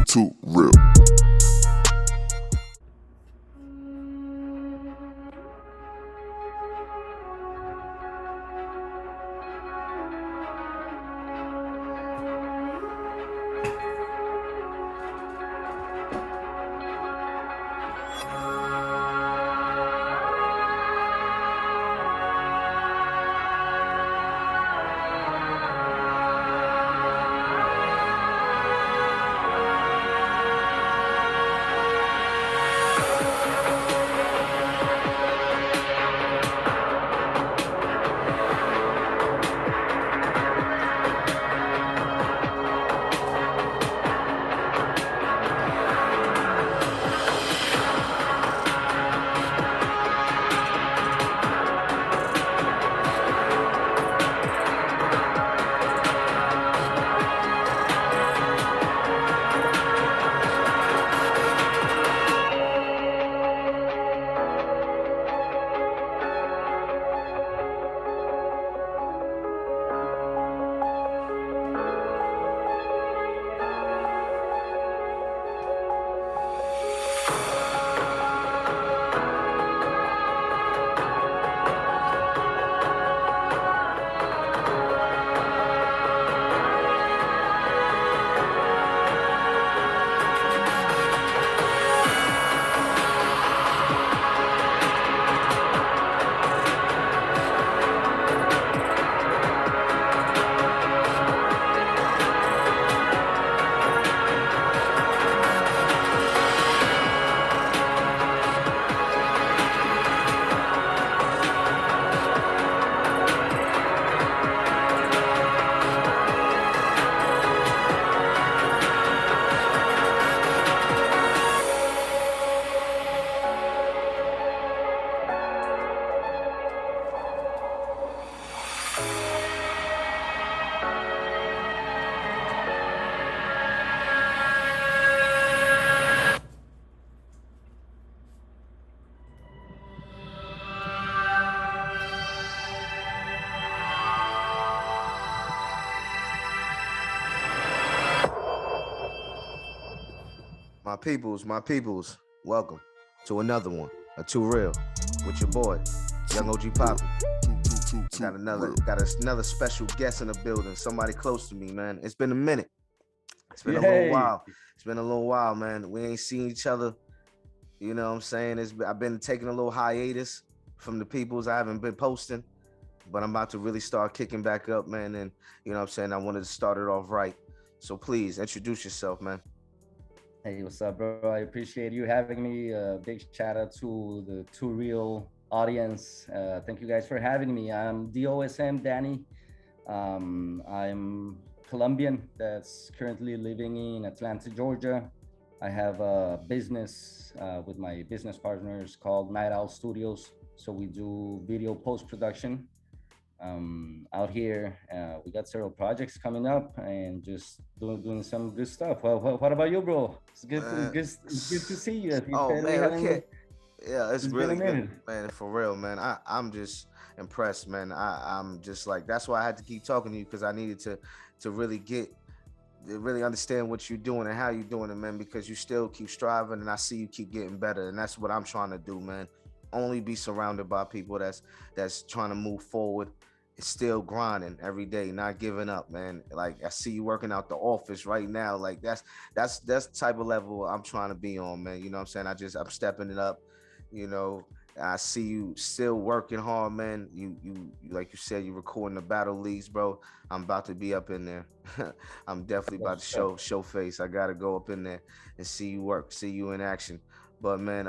Too real. My peoples, welcome to another one, a Too Real, with your boy, Young OG Poppy. Got another special guest in the building, somebody close to me, man. It's been a minute. It's been a little while. It's been a little while, man. We ain't seen each other. You know what I'm saying? I've been taking a little hiatus from the peoples. I haven't been posting, but I'm about to really start kicking back up, man. And you know what I'm saying? I wanted to start it off right. So please introduce yourself, man. Hey, what's up, bro? I appreciate you having me. Big shout out to the Too Real audience. Thank you guys for having me. I'm DOSM Danny. I'm Colombian that's currently living in Atlanta, Georgia. I have a business with my business partners called Night Owl Studios. So we do video post-production out here. We got several projects coming up and just doing some good stuff. Well, what about you, bro? It's good to see you. It's really good, man. For real, man. I'm just impressed, man. I'm just like, that's why I had to keep talking to you, because I needed to really understand what you're doing and how you're doing it, man, because you still keep striving and I see you keep getting better, and that's what I'm trying to do, man. Only be surrounded by people that's trying to move forward. It's still grinding every day, not giving up, man. Like, I see you working out the office right now. Like, that's the type of level I'm trying to be on, man. You know what I'm saying? I'm stepping it up. You know, I see you still working hard, man. You like you said, you recording the battle leagues, bro. I'm about to be up in there. I'm definitely about to show face. I gotta go up in there and see you work, see you in action. But man,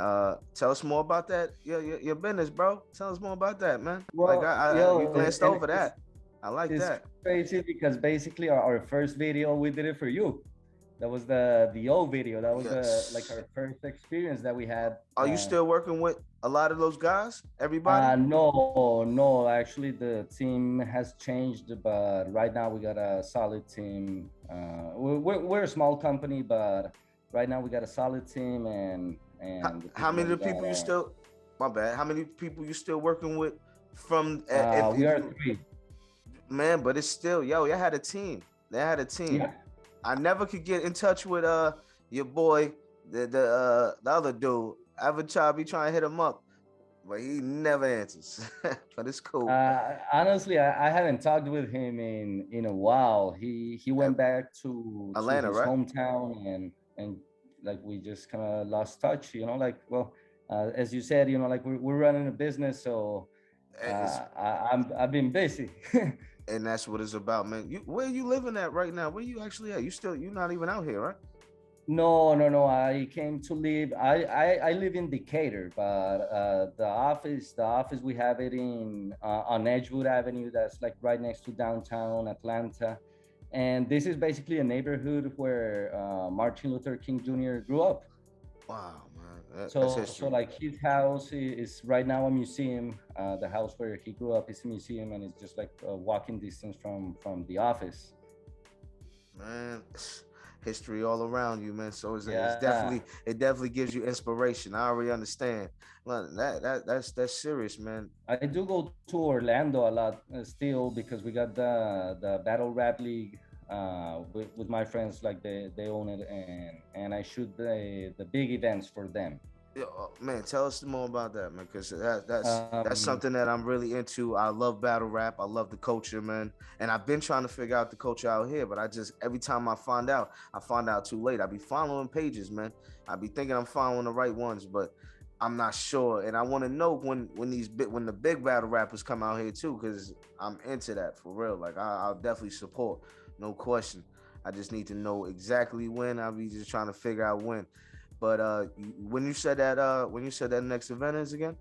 tell us more about that. Your business, bro. Tell us more about that, man. Well, you glanced over that. I like that. It's crazy because basically our first video, we did it for you. That was the old video. That was like our first experience that we had. Are you still working with a lot of those guys? Everybody? No. Actually, the team has changed, but right now we got a solid team. We're a small company, but right now we got a solid team. And how many of the people you still? My bad. How many people you still working with? From we are 3. Man, but it's still, y'all had a team. They had a team. Yeah. I never could get in touch with your boy, the other dude, every time be trying to hit him up, but he never answers. But it's cool. Honestly, I haven't talked with him in a while. He Uh, went back to Atlanta, his right? hometown, and like we just kind of lost touch. Like, well, as you said, like we're running a business, so It's, I've been busy. and that's what it's about, man. Where you living at right now? Where you actually at? You not even out here, right? No, no, no. I came to live. I live in Decatur, but the office we have it in on Edgewood Avenue. That's like right next to downtown Atlanta, and this is basically a neighborhood where Martin Luther King Jr. grew up. Wow, man, that's So history. like his house is right now a museum. The house where he grew up is a museum, and it's just like a walking distance from the office. Man, history all around you, man. So it's Yeah. definitely it definitely gives you inspiration. I already understand. Look, that's serious, man. I do go to Orlando a lot still because we got the Battle Rap League with my friends. Like they own it, and I shoot the big events for them. Yeah, man, tell us more about that, man, because that's Um, something that I'm really into. I love battle rap. I love the culture, man, and I've been trying to figure out the culture out here, but I just every time I find out too late. I be following pages, man. I be thinking I'm following the right ones, but I'm not sure, and I want to know when the big battle rappers come out here too, because I'm into that for real. Like I'll definitely support, no question. I just need to know exactly when. I'll be just trying to figure out when. But when you said that next event is again?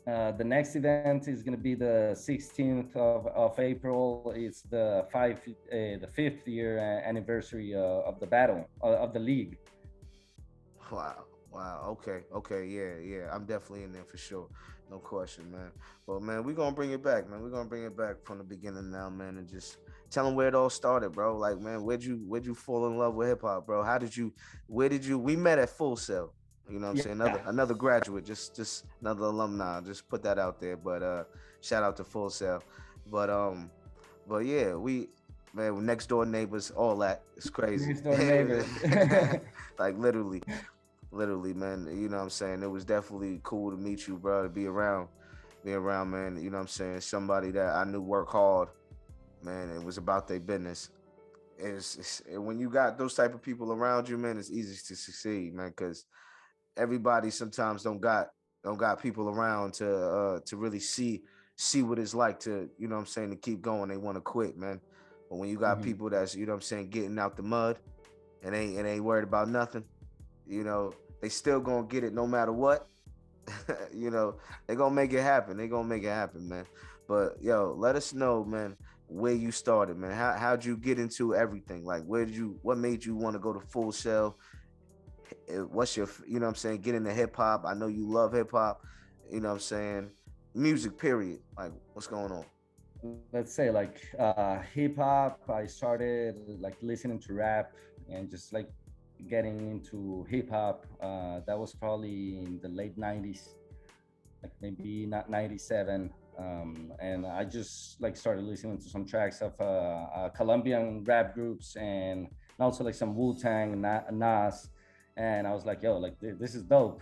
the next event is going to be the 16th of April. It's the fifth year anniversary of the battle of the league. Wow, wow. Okay, yeah, yeah. I'm definitely in there for sure, no question, man. But man, we're gonna bring it back, man. We're gonna bring it back from the beginning now, man, and just tell them where it all started, bro. Like, man, where'd you fall in love with hip hop, bro? Where did you? We met at Full Sail. You know what I'm saying? Yeah. Another graduate, just another alumni. Just put that out there. But shout out to Full Sail. But yeah, we man, next door neighbors, all that. It's crazy. Next door neighbors. Like literally, man. You know what I'm saying? It was definitely cool to meet you, bro. To be around, man. You know what I'm saying? Somebody that I knew work hard, man. It was about their business. When you got those type of people around you, man, it's easy to succeed, man. Because everybody sometimes don't got people around to really see what it's like to, you know what I'm saying, to keep going. They want to quit, man. But when you got Mhm. people that's, you know what I'm saying, getting out the mud and ain't worried about nothing, you know, they still gonna get it no matter what. You know, they gonna make it happen. They gonna make it happen, man. But yo, let us know, man, where you started, man. How'd you get into everything? Like, what made you want to go to Full Sail? What's your, you know what I'm saying, get into hip hop? I know you love hip hop. You know what I'm saying? Music, period. Like, what's going on? Let's say like hip hop. I started like listening to rap and just like getting into hip hop. That was probably in the late 90s, like maybe not 97. And I just like started listening to some tracks of Colombian rap groups and also like some Wu Tang, Nas, and I was like, yo, like this is dope.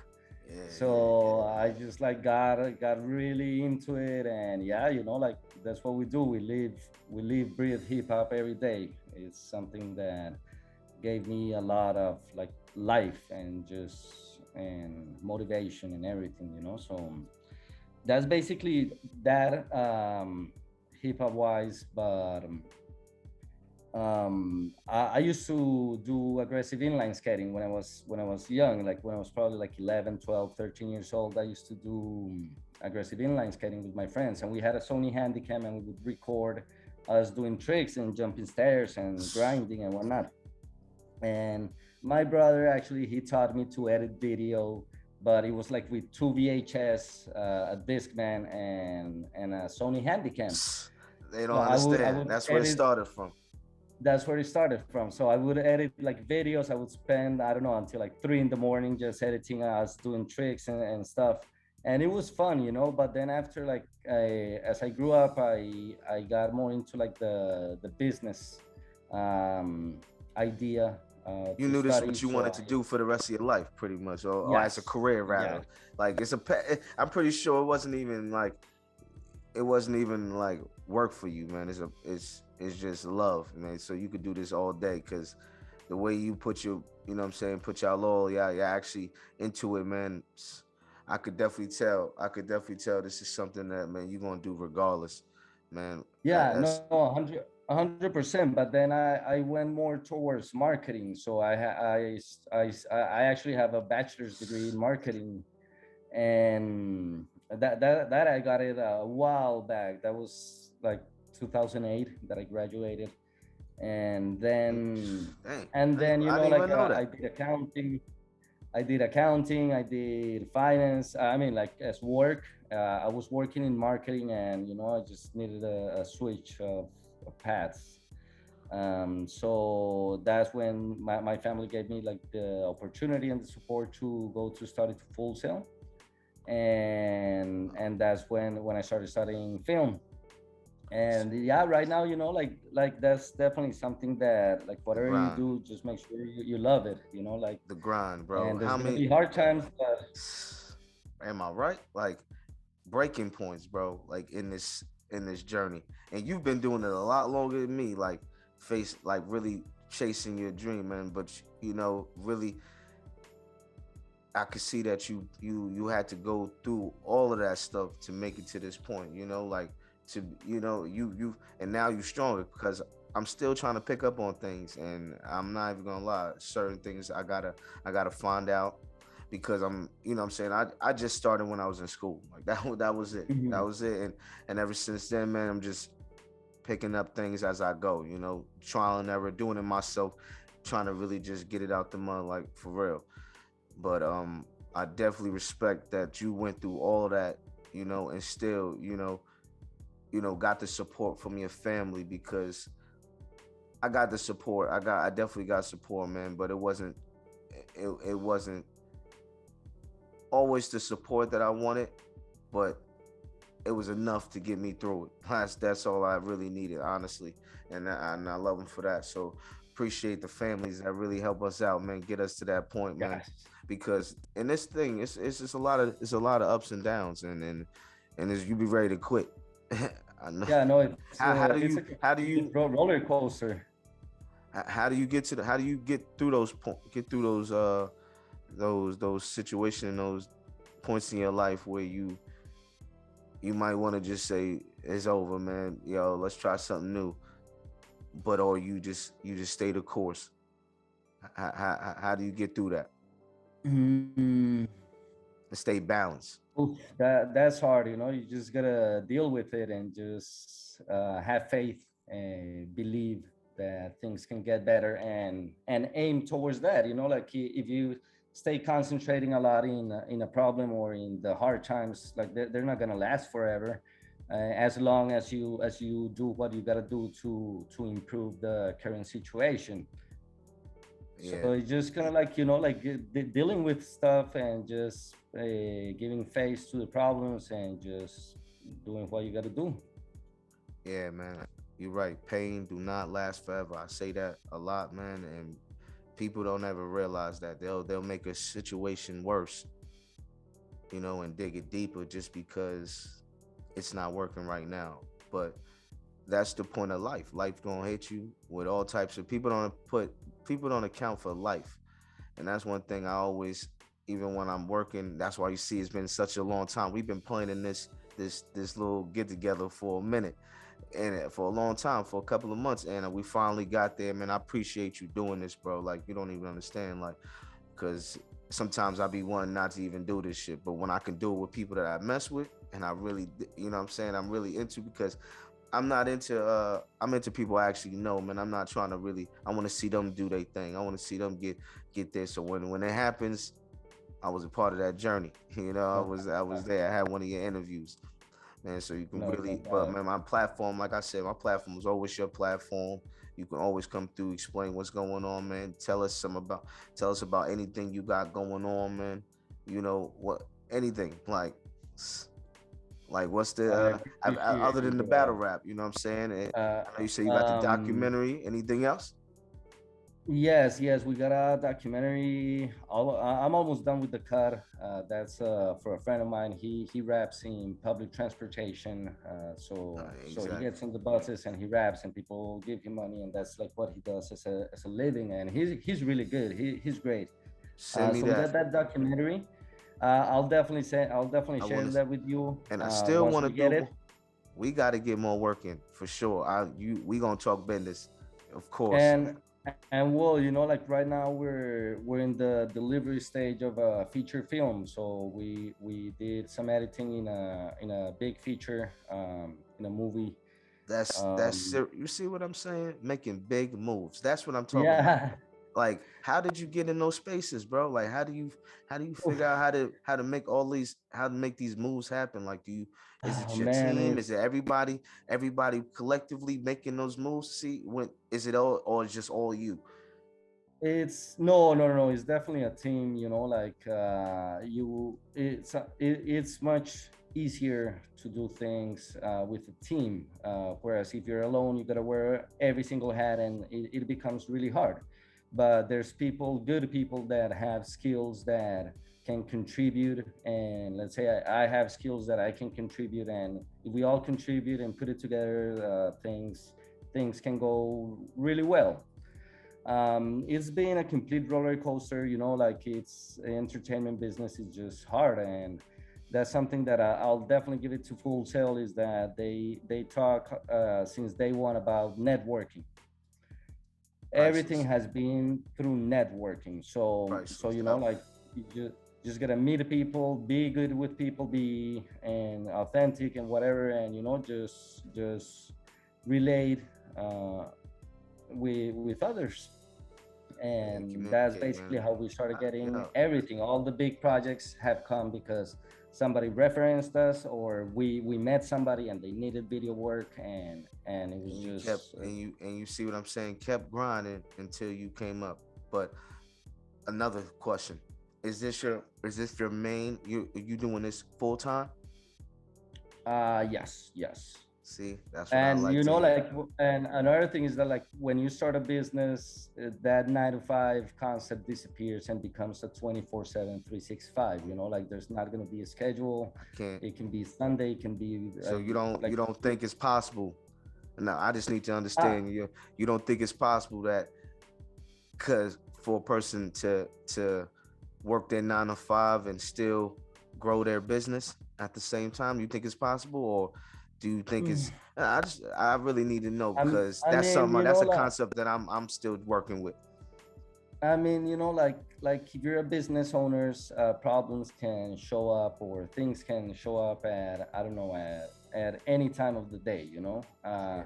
Yeah, yeah, So yeah, I just like got really into it, and yeah, like that's what we do. We live, breathe hip hop every day. It's something that gave me a lot of like life and just and motivation and everything. So that's basically that hip hop wise. But I used to do aggressive inline skating when I was young, like when I was probably like 11, 12, 13 years old. I used to do aggressive inline skating with my friends, and we had a Sony Handycam, and we would record us doing tricks and jumping stairs and grinding and whatnot. And my brother actually he taught me to edit video, but it was like with two VHS, a Discman, and a Sony Handycam. they So don't I understand. would That's where it edit. started from. That's where it started from. So I would edit like videos. I would spend, I don't know, until like 3 in the morning just editing us, doing tricks and stuff. And it was fun. But then after like as I grew up, I got more into like the business idea. You to knew this is study. what you So wanted to do for the rest of your life, pretty much, or as a yes, career yeah, rather. Like I'm pretty sure it wasn't even like work for you, man. It's just love, man. So you could do this all day because the way you put your, you know what I'm saying, put y'all all, yeah, yeah, actually into it, man. I could definitely tell. I could definitely tell this is something that, man, you're gonna do regardless, man. yeah, That's no, 100%. But then I went more towards marketing. So I actually have a bachelor's degree in marketing, and that I got it a while back. That was like 2008 that I graduated, and then dang. you I know, didn't like even know I that. did accounting. I did finance. I mean, like as work. I was working in marketing, and you know, I just needed a switch of paths. So that's when my family gave me like the opportunity and the support to go to study to full sail, and that's when I started studying film. And yeah, right now, you know, like that's definitely something that, like, The whatever you grind, do, just make sure you love it, you know, like. the grind, bro. And there's How gonna many? be hard times, but Am I right? Like breaking points, bro. Like in this journey, and you've been doing it a lot longer than me. Like really chasing your dream, man. But you know, really, I could see that you had to go through all of that stuff to make it to this point. You know, like to you and now you're stronger because I'm still trying to pick up on things, and I'm not even gonna lie. Certain things I gotta find out because I'm you know what I'm saying I just started when I was in school. Like that was it. That mhm. was it. And ever since then, man, I'm just picking up things as I go. You know, trial and error, doing it myself, trying to really just get it out the mud, like for real. But I definitely respect that you went through all of that, you know, and still, got the support from your family because I got the support. I definitely got support, man, but it wasn't always the support that I wanted, but it was enough to get me through it. That's all I really needed, honestly, and I love them for that. So appreciate the families that really help us out, man, get us to that point, man. Yes. Because in this thing, it's just a lot of ups and downs, and you be ready to quit. I know. Yeah, no, it's a How do complete you roller coaster. how do you get to how do you get through get through those situations and those points in your life where you might want to just say it's over, man. Yo, let's try something new. But or you just stay the course. How do you get through that Mm, and stay balanced? oof, that's hard, you know. You just gotta deal with it and just have faith and believe that things can get better, and aim towards that. You know, like if you stay concentrating a lot in a problem or in the hard times, like they're not gonna last forever. As long as you do what you gotta do to improve the current situation. So Yeah, it's just kind of like, you know, like dealing with stuff and just giving face to the problems and just doing what you got to do. yeah, man. You're right. Pain do not last forever. I say that a lot, man, and people don't ever realize that they'll make a situation worse, and dig it deeper just because it's not working right now. But that's the point of life. Life gonna hit you with all types of people don't account for life. And that's one thing I always, even when I'm working, that's why you see it's been such a long time. We've been planning this little get together for a minute and for a long time, for a couple of months, and we finally got there, man. I appreciate you doing this, bro. Like you don't even understand, like, because sometimes I be wanting not to even do this shit, but when I can do it with people that I mess with, and I really, you know what I'm saying, I'm really into because I'm into people I actually know, man. I'm not trying to really I want to see them do their thing. I want to see them get there. So when it happens, I was a part of that journey. I was there. I had one of your interviews, man. So you can No, no really but problem. man, my platform, like I said, my platform is always your platform. You can always come through, explain what's going on, man. Tell us about anything you got going on, man. What anything like what's the I other appreciate you, than the battle bro. rap, you know what I'm saying? Uh, I know you say you got the um, documentary. Anything else? Yes, yes, we got a documentary. I'm almost done with the cut. That's for a friend of mine. He raps in public transportation. So he Exactly. gets on the buses and he raps, and people give him money, and that's like what he does as a living. And he's really good. He's great. Send me So we got that. that documentary. I'll definitely I share want to, that with you and I still once want to we get do. it. We got to get more work in for sure. We gonna talk business, of course. And well, like right now we're in the delivery stage of a feature film. So we did some editing in a big feature, in a movie. Um, You see what I'm saying? Making big moves. That's what I'm talking about. yeah. Like, how did you get in those spaces, bro? Like, how do you figure out how to make all these how to make these moves happen? Like, is Oh it your man, team? Is it everybody collectively making those moves? See, when is it all or is just all you? it's no, no, no, no. It's definitely a team. Like it's much easier to do things with a team. Whereas if you're alone, you gotta wear every single hat, and it becomes really hard. But there's good people that have skills that can contribute, and let's say I have skills that I can contribute, and if we all contribute and put it together, things can go really well. It's been a complete roller coaster. Like it's entertainment business is just hard, and that's something that I'll definitely give it to Full Sail, is that they talk since day one about networking. Everything Priceless, has been through networking. So priceless. Yep. like you just gotta meet the people, be good with people, be and authentic and whatever, and just relate uh, with others. And And that's communicate, basically man. how we started getting Yeah. everything. All the big projects have come because somebody referenced us, or we met somebody and they needed video work, and it was And you kept just and you see what I'm saying, kept grinding until you came up. But another question. Is this your main you doing this full time? yes, yes. See, that's what I And like to hear. and another thing is that, like, when you start a business, that 9 to 5 concept disappears and becomes a 24/7 365. Like there's not going to be a schedule. I can't. It can be Sunday, it can be So like you don't think it's possible. No, I just need to ah, understand you don't think it's possible that cause for a person to work their 9 to 5 and still grow their business at the same time, you think it's possible, or do you think it's I really need to know because I mean, that's a concept that I'm still working with. like if you're a business owners, problems can show up, or things can show up at, I don't know, at any time of the day. Yeah.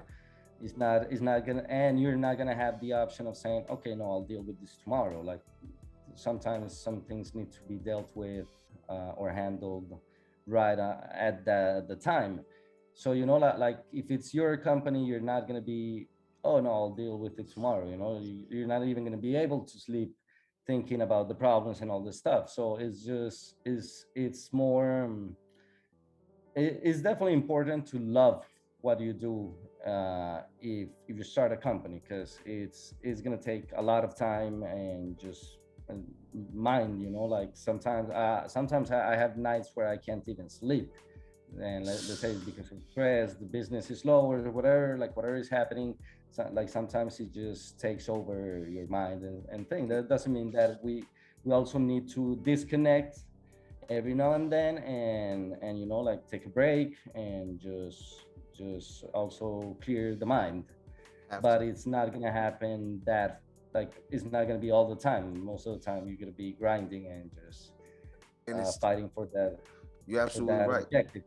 It's not gonna, and you're not gonna have the option of saying, okay, no, I'll deal with this tomorrow. Like sometimes some things need to be dealt with, or handled right at the time. So like if it's your company, you're not going to be, oh no, I'll deal with it tomorrow. You're not even going to be able to sleep thinking about the problems and all this stuff. So it's more, it's definitely important to love what you do, if you start a company, because it's going to take a lot of time and just mind. Like sometimes I have nights where I can't even sleep, and let's say because of stress, the business is low or whatever, like whatever is happening. Like sometimes it just takes over your mind, and thing that doesn't mean that we also need to disconnect every now and then, and like take a break and just also clear the mind. Have to. But it's not gonna happen that, like, it's not gonna be all the time. Most of the time you're gonna be grinding and just And it's fighting for that you're for absolutely that right. objective.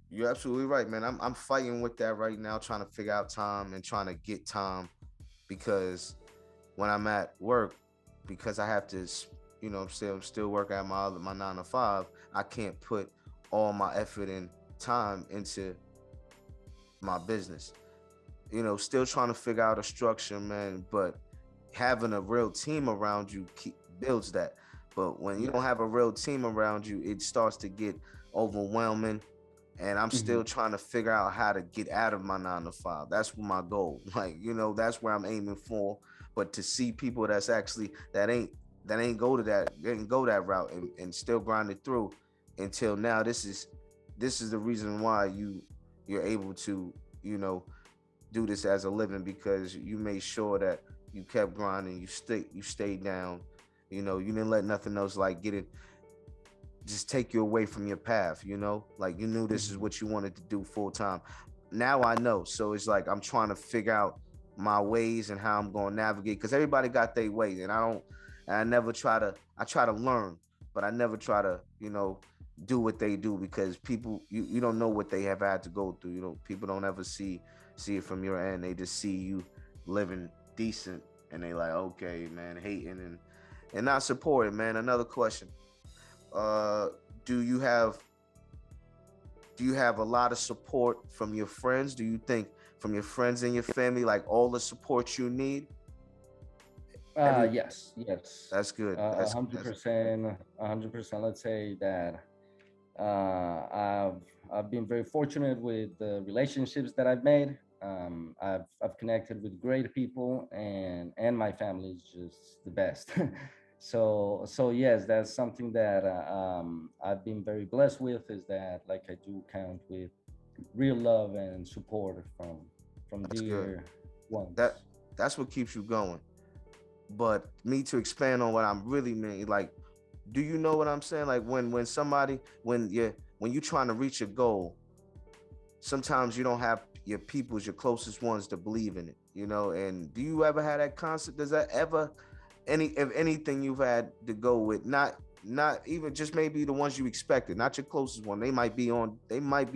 You're absolutely right, man. I'm fighting with that right now, trying to figure out time and trying to get time because when I'm at work, because I have to, I'm still working at my 9 to 5. I can't put all my effort and time into my business. Still trying to figure out a structure, man. But having a real team around you builds that. But when you don't Yes. have a real team around you, it starts to get overwhelming. and I'm Hmm. still trying to figure out how to get out of my 9 to 5. That's my goal. Like, that's where I'm aiming for. But to see people that's actually that ain't go to that didn't go that route and still grind it through until now. This is the reason why you're able to, you know, do this as a living, because you made sure that you kept grinding, you stayed down, you didn't let nothing else like get it just take you away from your path, like you knew this is Hmm. what you wanted to do full time. Now I know. So it's like I'm trying to figure out my ways and how I'm going to navigate, because everybody got their ways, and I never I try to learn, but I never try to, do what they do, because people, you don't know what they have had to go through. People don't ever see it from your end. They just see you living decent, and they like, okay, man, hating and not supporting, man. Another question. uh do you have a lot of support from your friends? Do you think from your friends and your family, like all the support you need? Every Yes, yes, That's good. a That's hundred that's percent, 100%. Let's say that I've been very fortunate with the relationships that I've made. I've connected with great people, and my family is just the best. So yes, that's something that I've been very blessed with. Is that like I do count with real love and support from that's good. dear That ones. that's what keeps you going. But me to expand on what I'm really mean, like, do you know what I'm saying? Like when somebody when you're trying to reach a goal, sometimes you don't have your people's your closest ones to believe in it, and do you ever have that concept? Does that ever if anything you've had to go with, not even just maybe the ones you expected, not your closest one, they might be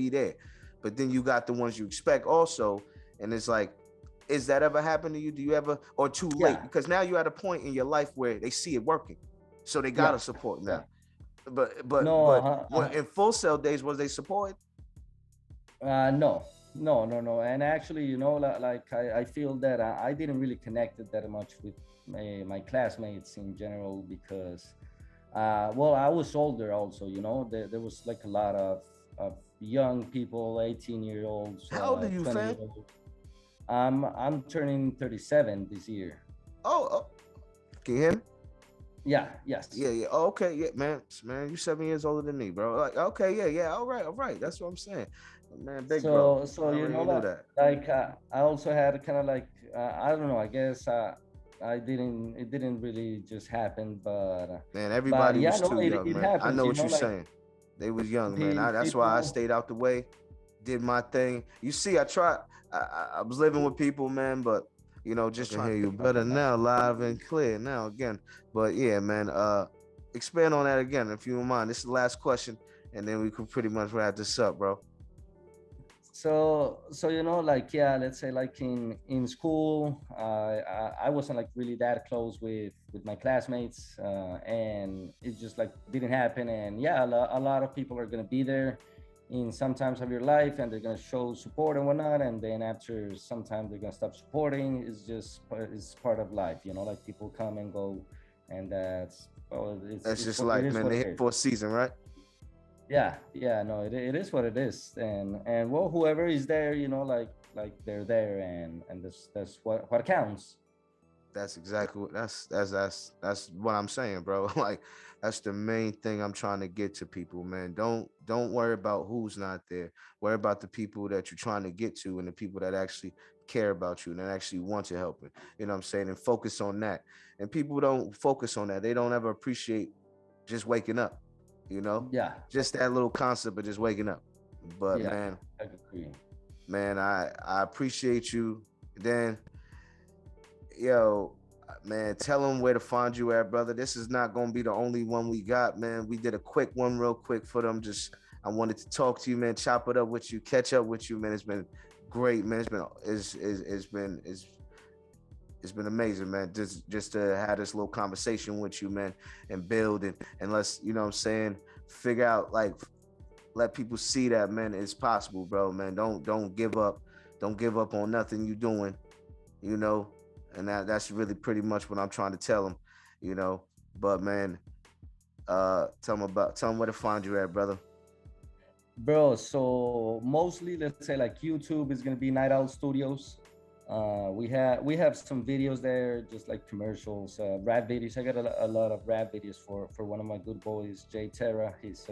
there, but then you got the ones you expect also, and it's like, is that ever happened to you? Do you ever, or too late, Yeah, because now you're at a point in your life where they see it working, so they yeah, gotta support yeah. now. But No, in Full Sail days, was they supported? No, no. And actually, like I feel that I didn't really connect it that much with my classmates in general because, well, I was older also. There was like a lot of young people, 18-year-olds, How old are you, fam? 20-year-olds. I'm turning 37 this year. Oh, can you hear me? Yeah, yes. Yeah. Oh, okay, yeah, man, you 7 years older than me, bro. Like, okay, yeah. All right. That's what I'm saying, man. Big bro. So I already knew that. like I also had kind of like I don't know. I guess I didn't. It didn't really just happen, Man, but everybody yeah, was no, too young, it man. I happens. know what you're Like saying. They was young, man. That's why I people. stayed out the way, did my thing. You see, I tried. I was living with people, man, but I just can trying hear to you do my better thing. now, live and clear. Now again. But yeah, man. Expand on that again if you don't mind. This is the last question, and then we can pretty much wrap this up, bro. So like yeah, let's say like in school, I wasn't like really that close with my classmates, and it just like didn't happen. And yeah, a lot of people are gonna be there in some times of your life, and they're gonna show support and whatnot, and then after some time they're gonna stop supporting. It's part of life, like people come and go, and that's, well, That's just it like, is man, what they it hit is. for a season, right? Yeah, no, it is what it is. And well, whoever is there, like they're there, and that's what counts. That's exactly what that's what I'm saying, bro. Like, that's the main thing I'm trying to get to people, man. Don't worry about who's not there. Worry about the people that you're trying to get to, and the people that actually care about you and that actually want your help. You know what I'm saying? And focus on that. And people don't focus on that. They don't ever appreciate just waking up, you know? Yeah, Just that little concept of just waking up. But yeah, man, I agree. I appreciate you. Dan, yo, man, tell them where to find you at, brother. This is not gonna be the only one we got, man. We did a quick one, real quick for them. Just I wanted to talk to you, man. Chop it up with you, catch up with you, man. It's been great, man. It's been amazing, man. Just to have this little conversation with you, man, and build and let's, what I'm saying, figure out, like, let people see that, man, it's possible, bro, man. Don't give up. Don't give up on nothing you doing, you know. And that's really pretty much what I'm trying to tell them, you know. But man, tell them where to find you at, brother. Bro, so mostly let's say like YouTube is gonna be Night Owl Studios. We have some videos there, just like commercials, rap videos. I got a lot of rap videos for one of my good boys, Jay Terra. He's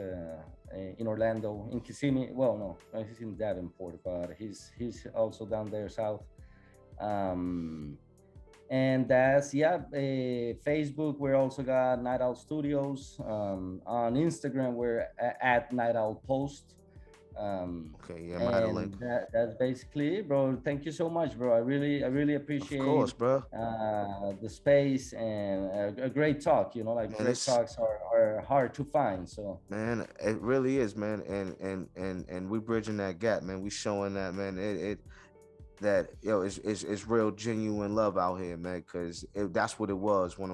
in Orlando, in Kissimmee. Well, no, he's in Davenport, but he's also down there south. Um, and that's Facebook, we're also got Night Owl Studios. On Instagram, we're at Night Owl Post. Okay, yeah, I'm gonna have a link. And that's basically it, bro. Thank you so much, bro. I really Of appreciate course, bro. the space and a great talk. Like Man, great it's talks are hard to find. So man, it really is, man. And we bridging that gap, man. We showing that, man. It that it's real genuine love out here, man, because that's what it was when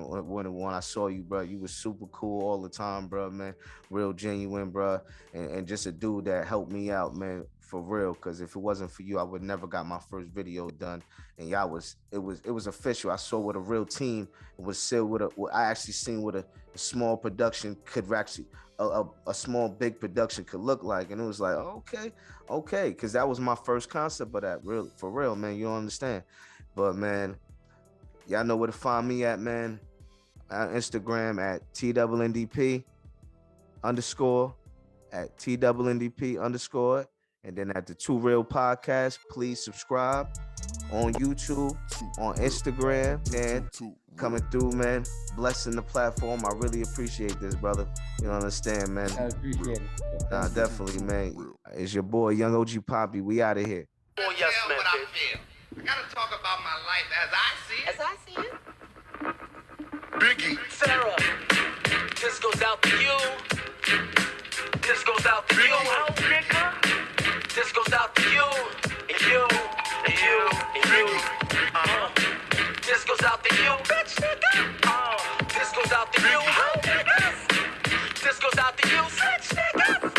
I saw you, bro. You was super cool all the time, bro, man. Real genuine, bro, and just a dude that helped me out, man, for real. Because if it wasn't for you, I would never got my first video done. And y'all it was official. I saw what a real team was still what I actually seen what a small production could actually a small big production could look like, and it was like, okay, because that was my first concept of that, real for real, man. You don't understand, but man, y'all know where to find me at, man. Instagram at TNDP underscore at TNDP underscore, and then at the Two Real Podcast. Please subscribe on YouTube, on Instagram, and coming through, man. Blessing the platform. I really appreciate this, brother. You don't understand, man. I appreciate it. Nah, definitely, man. It's your boy, Young OG Poppy. We out of here. Oh, yes, man. What I feel. I gotta talk about my life as I see it. As I see it. Biggie. Sarah, this goes out to you. This goes out to you. Out, nigga. This goes out to you. And you. And you. And you. This goes out to you. Bitch, nigga. This goes out to you. Ho, niggas. This goes out to you. Bitch, niggas.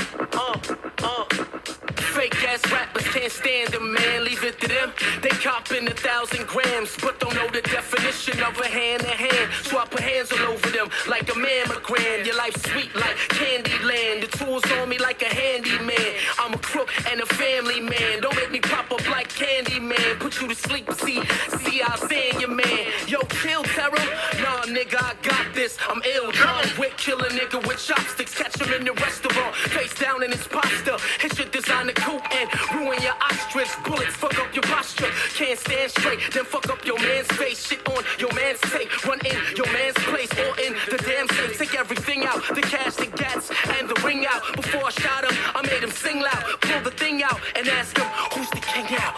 Fake ass rappers can't stand them, man. Leave it to them. They copping 1,000 grams, but don't know the definition of a hand to hand. So I put hands all over them like a mammogram. Your life's sweet like Candyland. The tools on me like a handyman. I'm a crook and a family man. Don't make me pop up like Candyman. Put you to sleep, see I'm saying your man. Yo, kill terror. Nah, nigga, I got this. I'm ill. John Wick, kill a nigga with chopsticks. Catch him in the restaurant, face down in his pasta. Hit your designer coupe and ruin your ostrich. Bullets fuck up your posture. Can't stand straight, then fuck up your man's face. Shit on your man's tape. Run in your man's place or in the damn safe. Take everything out, the cash, the gats, and the ring out. Before I shot him, I made him sing loud. Pull the thing out and ask him, who's the king now?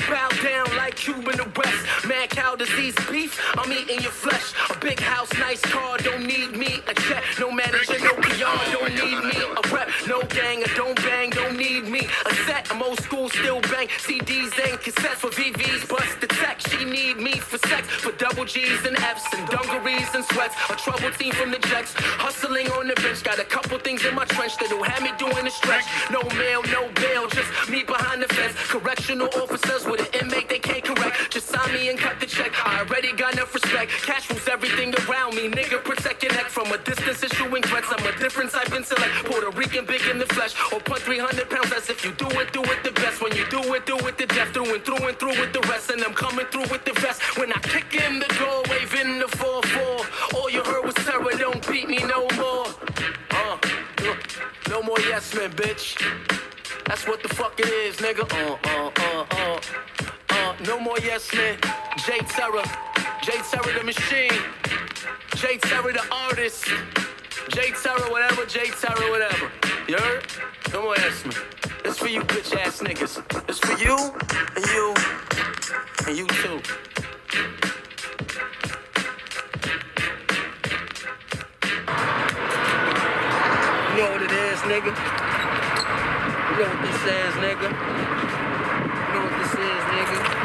Bow down like Cuba in the West. Mad cow disease beef, I'm eating your flesh. A big house, nice car, don't need me. A jet, no manager, no PR, don't need me. A rep, no gang, I don't bang, don't need me. A set, I'm old school, still bang. CDs and cassettes for VVs, bust the tech. She need me for sex, for double G's and F's and dungarees and sweats. A trouble team from the Jets, hustling on the bench. Got a couple things in my trench that'll have me doing a stretch. No mail, no bail, just me behind the fence. Correctional officers with an inmate they can't correct. Just sign me and cut the check. I already got enough respect. Cash rules everything around me. Nigga, protect your neck from a distance issuing threats. I'm a different type in select. Puerto Rican big in the flesh. Or put 300 pounds as if you do it the best. When you do it to death. Through and through with the rest. And I'm coming through with the vest. When I kick in the door, waving the 4-4. All you heard was terror, don't beat me no more. No more yes men, bitch. That's what the fuck it is, nigga. No more yes men. Jay Terror the machine. Jay Terror the artist. Jay Terror whatever, Jay Terror whatever. You heard? No more yes men. It's for you bitch ass niggas. It's for you and you and you too. You know what it is, nigga. You know what this is, nigga. You know what this is, nigga.